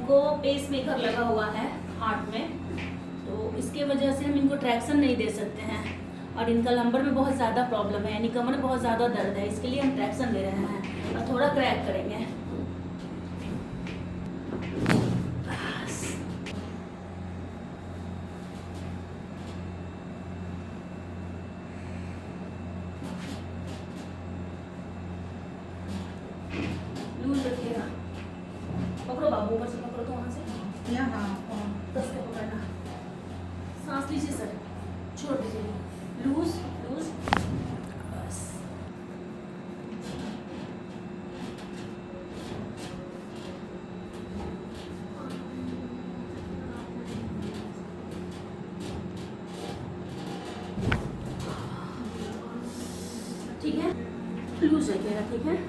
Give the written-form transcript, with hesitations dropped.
इनको pace maker लगा हुआ है हार्ट में, तो इसके वजह से हम इनको ट्रैक्शन नहीं दे सकते हैं। और इनका लंबर में बहुत ज़्यादा प्रॉब्लम है, यानी कमर में बहुत ज़्यादा दर्द है, इसके लिए हम ट्रैक्शन दे रहे हैं और थोड़ा क्रैक करेंगे। लूज रखिएगा, पकड़ो बाबू, ऊपर से पकड़ो तो वहाँ से यहाँ कस के पकड़ना। सांस लीजिए सर, छोड़ दीजिए, लूज लूज, बस। ठीक है, लूज रखिएगा, ठीक है।